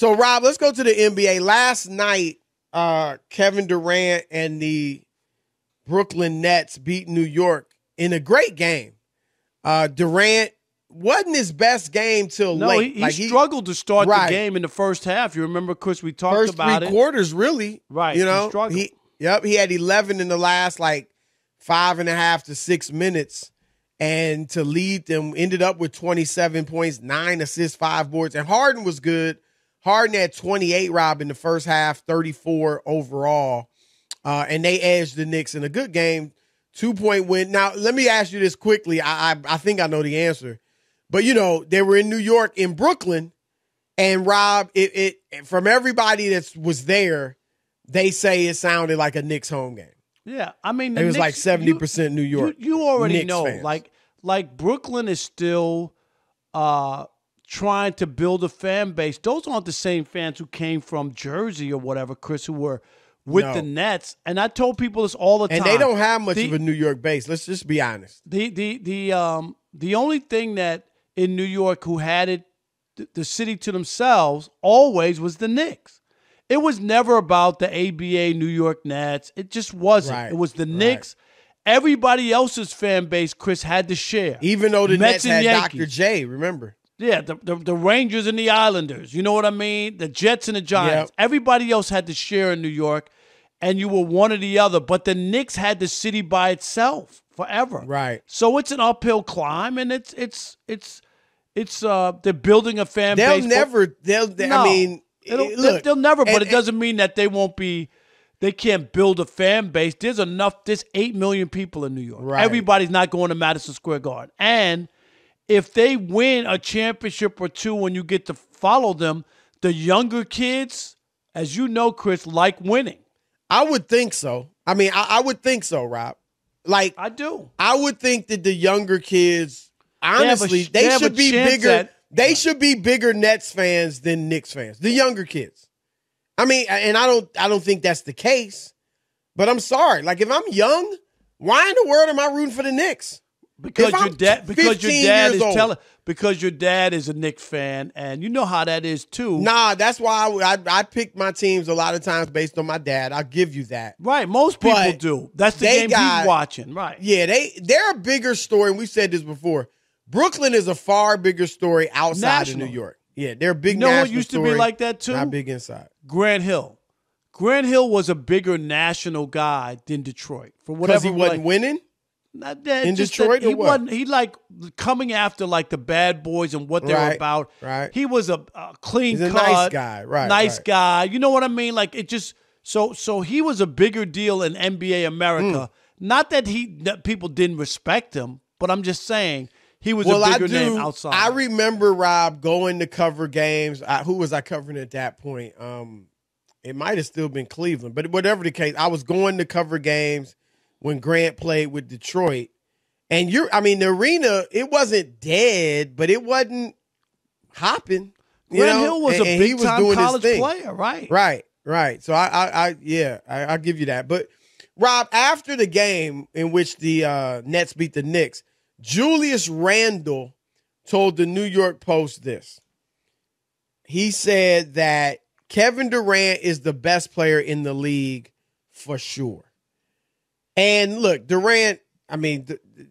So, Rob, let's go to the NBA. Last night, Kevin Durant and the Brooklyn Nets beat New York in a great game. Durant wasn't his best game till late. He struggled to start the game in the first half. You remember, Chris, we talked about it. First 3 quarters, really. Right, you know, he struggled. He had 11 in the last, 5.5 to 6 minutes. And to lead them, ended up with 27 points, 9 assists, 5 boards. And Harden was good. Harden had 28, Rob, in the first half, 34 overall. And they edged the Knicks in a good game. 2-point win. Now, let me ask you this quickly. I think I know the answer. But, they were in New York, in Brooklyn. And, Rob, it from everybody that was there, they say it sounded like a Knicks home game. Yeah, I mean, it was Knicks, 70% New York. You already Knicks know, fans. like Brooklyn is still trying to build a fan base. Those aren't the same fans who came from Jersey or whatever, Chris, who were with the Nets. And I told people this all the time. And they don't have much of a New York base. Let's just be honest. The only thing that in New York who had it, the city to themselves, always was the Knicks. It was never about the ABA New York Nets. It just wasn't. Right, it was the Knicks. Everybody else's fan base, Chris, had to share. Even though the Mets Nets had Yankees. Dr. J, remember? Yeah, the Rangers and the Islanders. You know what I mean? The Jets and the Giants. Yep. Everybody else had to share in New York, and you were one or the other. But the Knicks had the city by itself forever. Right. So it's an uphill climb, and it's they're building a fan base. I mean, they'll never, but it doesn't mean that they can't build a fan base. There's 8 million people in New York. Right. Everybody's not going to Madison Square Garden. And if they win a championship or two when you get to follow them, the younger kids, as you know, Chris, like winning. I would think so. I mean, I would think so, Rob. I do. I would think that the younger kids, honestly, they should be bigger. They should be bigger Nets fans than Knicks fans. The younger kids. I mean, and I don't think that's the case. But I'm sorry. If I'm young, why in the world am I rooting for the Knicks? Because your dad is a Knicks fan, and you know how that is too. Nah, that's why I pick my teams a lot of times based on my dad. I'll give you that. Right, most people do. That's the game he's watching. Right. Yeah, they're a bigger story, and we've said this before. Brooklyn is a far bigger story outside of New York. Yeah, they're a big national story. You know what used to be like that too? Not big inside. Grant Hill. Grant Hill was a bigger national guy than Detroit. For whatever because he wasn't winning? Not that, in Detroit, he wasn't. He coming after the bad boys and what they were about. Right. He was a clean cut, nice guy. Right. Nice guy. You know what I mean? It just so he was a bigger deal in NBA America. Not that people didn't respect him, but I'm just saying he was a bigger name outside. I remember, Rob, going to cover games. Who was I covering at that point? It might have still been Cleveland, but whatever the case, I was going to cover games when Grant played with Detroit. And the arena, it wasn't dead, but it wasn't hopping. Grant Hill was a big-time college player, right? Right. So I'll give you that. But Rob, after the game in which the Nets beat the Knicks, Julius Randle told the New York Post this. He said that Kevin Durant is the best player in the league for sure. And look, Durant,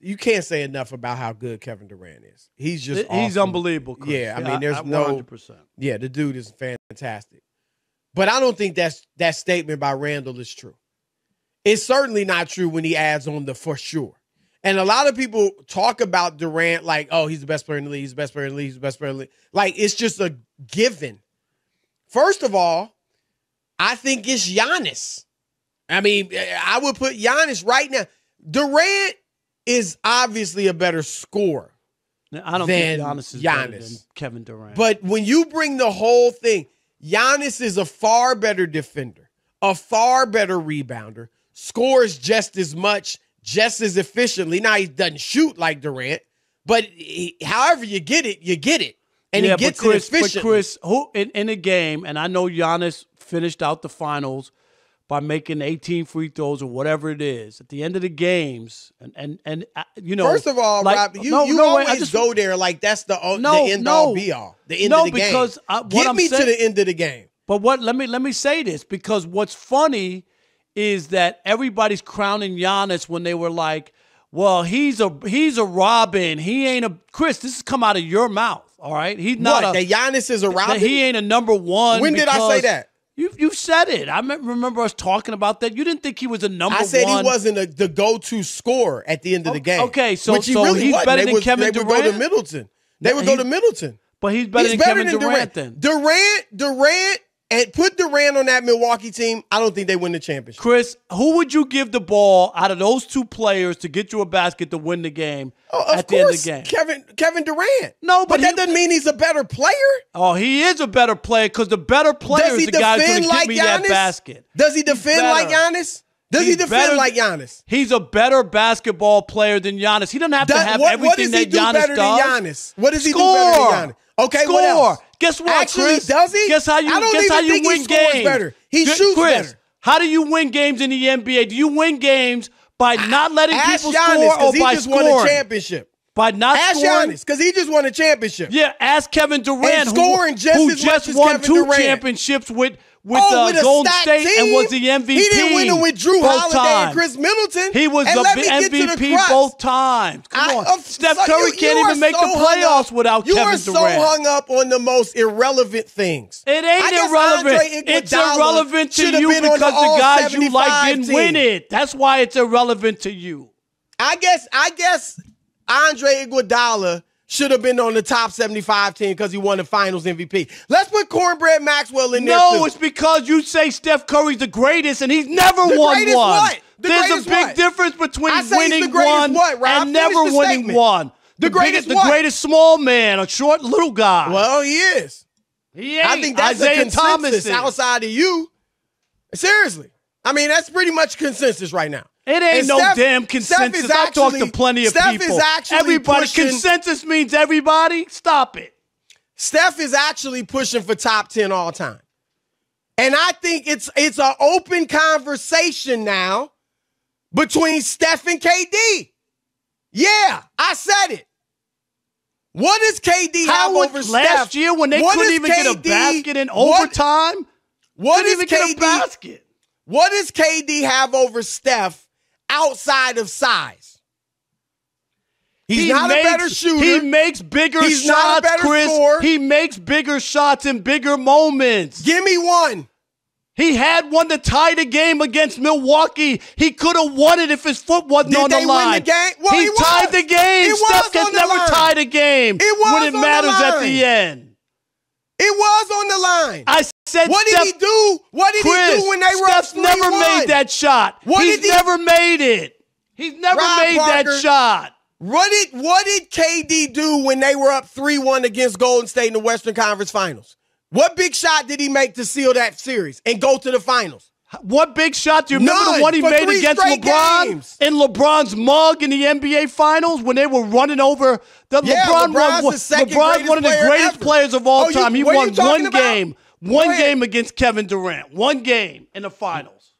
you can't say enough about how good Kevin Durant is. He's just awesome. He's unbelievable, Chris. Yeah, there's 100%. Yeah, the dude is fantastic. But I don't think that statement by Randle is true. It's certainly not true when he adds on the for sure. And a lot of people talk about Durant he's the best player in the league, he's the best player in the league, he's the best player in the league. It's just a given. First of all, I think it's Giannis. I would put Giannis right now. Durant is obviously a better scorer. I don't think Giannis is better than Kevin Durant. But when you bring the whole thing, Giannis is a far better defender, a far better rebounder, scores just as much, just as efficiently. Now, he doesn't shoot like Durant, but however you get it, you get it. And he gets it efficiently. But Chris, who in a game, and I know Giannis finished out the finals, by making 18 free throws or whatever it is at the end of the games, and you know. First of all, like, Rob, you always go there like that's the end all be all. The end of the game. Because get me to the end of the game. But let me say this, because what's funny is that everybody's crowning Giannis when they were like, well, he's a Robin. He ain't a Chris. This has come out of your mouth. All right, he's not that Giannis is a Robin. That he ain't a number one. When did I say that? You said it. I remember us talking about that. You didn't think he was a number one. I said he wasn't the go-to scorer at the end of the game. Okay, so he really he's better than Kevin Durant. They would go to Middleton. They would go to Middleton. But he's better than Kevin Durant then. Durant, and put Durant on that Milwaukee team, I don't think they win the championship. Chris, who would you give the ball out of those two players to get you a basket to win the game at the end of the game? Kevin Durant. No, but that doesn't mean he's a better player. Oh, he is a better player because the better player is the guy who's going to get me that basket. Does he defend like Giannis? Does he defend like Giannis? He's a better basketball player than Giannis. He doesn't have to have everything that Giannis does. What does he do better than Giannis? Okay, Score. What else? Guess what, Actually, Chris? Does he? Guess how you win games. Better. He shoots Chris, better. How do you win games in the NBA? Do you win games by not letting people Giannis, score or by he just scoring? Won a championship. By not ask scoring? Giannis, because he just won a championship. Yeah, ask Kevin Durant, who just won two championships with Golden State and was the MVP. He didn't win it with Drew Holiday and Chris Middleton. He was the MVP both times. Come on. Steph Curry can't even make the playoffs without Kevin Durant. You are so hung up on the most irrelevant things. It ain't irrelevant. It's irrelevant to you because the guys you like didn't win it. That's why it's irrelevant to you. I guess Andre Iguodala should have been on the top 75 team because he won the Finals MVP. Let's put Cornbread Maxwell in there, No, it's because you say Steph Curry's the greatest and he's never won one. What? There's a big difference between winning one and never winning one. The greatest small man, a short little guy. Well, he is. He ain't. I think that's Isaiah a consensus Thomas outside of you. Seriously. I mean, that's pretty much consensus right now. It ain't damn consensus. I've talked to plenty of people. Is actually everybody. Consensus means everybody. Stop it. Steph is actually pushing for top 10 all time. And I think it's an open conversation now between Steph and KD. Yeah, I said it. What does KD have over Steph? Last year when they couldn't even get a basket in overtime? Couldn't even get a basket. What does KD have over Steph outside of size? He's not a better shooter. He makes bigger shots, not a better Chris. scorer. He makes bigger shots in bigger moments. Give me one. He had one to tie the game against Milwaukee. He could have won it if his foot wasn't on the line. Did they win the game? Well, he tied the game. Steph can never tie the game when it matters at the end. It was on the line. I said, what did he do? What did he do when they were up 3-1? Steph never made that shot. He's never made it. He's never made that shot. What did KD do when they were up 3-1 against Golden State in the Western Conference Finals? What big shot did he make to seal that series and go to the finals? What big shot? Do you remember the one he made against LeBron in LeBron's mug in the NBA Finals when they were running over? LeBron one of the greatest players of all time. He won one game. One game against Kevin Durant. One game in the finals.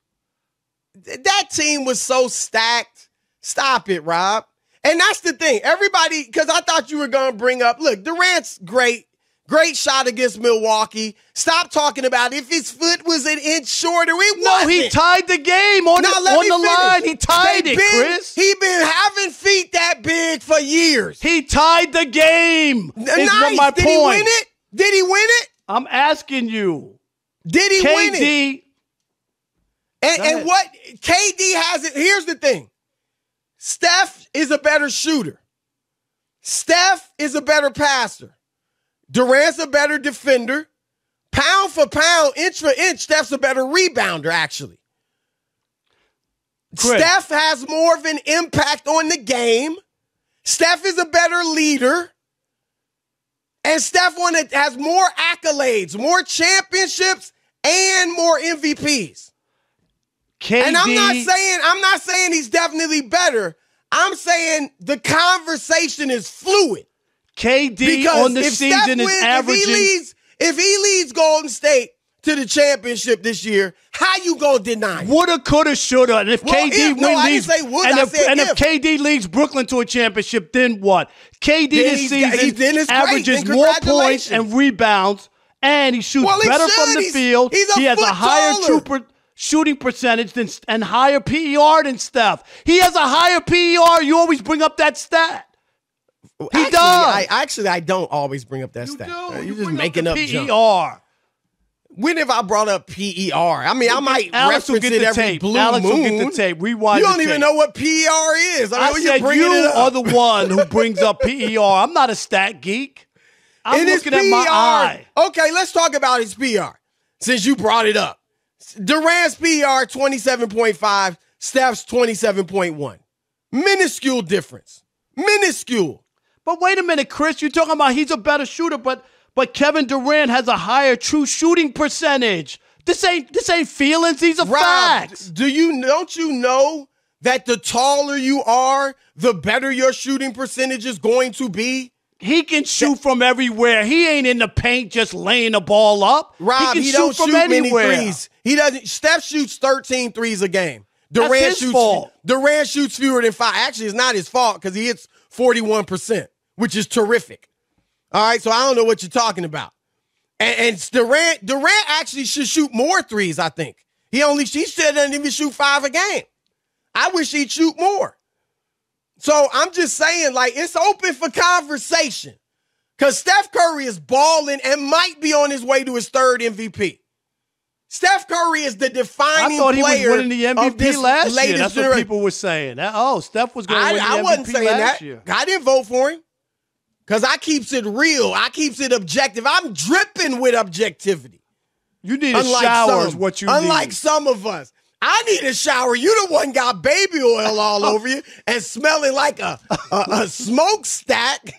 That team was so stacked. Stop it, Rob. And that's the thing. Everybody, because I thought you were going to bring up, look, Durant's great. Great shot against Milwaukee. Stop talking about if his foot was an inch shorter. It wasn't. No, he tied the game on the line. He tied it, Chris. He been having feet that big for years. He tied the game. Nice. Did he win it? Did he win it? I'm asking you. Did he win it? And what KD has it. Here's the thing. Steph is a better shooter. Steph is a better passer. Durant's a better defender. Pound for pound, inch for inch, Steph's a better rebounder, actually. Chris. Steph has more of an impact on the game. Steph is a better leader. And Steph has more accolades, more championships, and more MVPs. KD. And I'm not saying he's definitely better. I'm saying the conversation is fluid. KD on the season is averaging. If he leads Golden State to the championship this year, how How you gonna deny it? Woulda, coulda, shoulda. And if KD if KD leads Brooklyn to a championship, then what? KD this season averages more points and rebounds, and he shoots better from the field. He has a higher shooting percentage and higher PER than Steph. He has a higher PER. You always bring up that stat. He does. I don't always bring up that stat. You're just making up PER. When have I brought up PER? I mean, I might reference it every blue moon. Alex will get the tape. Rewind. You don't even know what PER is. I said you are the one who brings up PER. I'm not a stat geek. I'm looking at my eye. Okay, let's talk about his PER since you brought it up. Durant's PER 27.5, Steph's 27.1. Minuscule difference. Minuscule. But wait a minute, Chris. You're talking about he's a better shooter, but Kevin Durant has a higher true shooting percentage. This ain't feelings. These are facts. Don't you know that the taller you are, the better your shooting percentage is going to be? He can shoot from everywhere. He ain't in the paint just laying the ball up. Rob, he don't shoot many threes. He doesn't. Steph shoots 13 threes a game. That's his fault. Durant shoots fewer than 5. Actually, it's not his fault because he hits 41%, which is terrific. All right, so I don't know what you're talking about. And Durant actually should shoot more threes, I think. He still doesn't even shoot 5 a game. I wish he'd shoot more. So I'm just saying, like, it's open for conversation. Because Steph Curry is balling and might be on his way to his 3rd MVP. Steph Curry is the defining player. I thought he was winning the MVP last year. That's what people were saying. Steph was going to win the MVP I wasn't saying last that. year. I didn't vote for him. Because I keeps it real. I keeps it objective. I'm dripping with objectivity. You need a shower is what you need. Unlike some of us. I need a shower. You the one got baby oil all over you and smelling like a smokestack.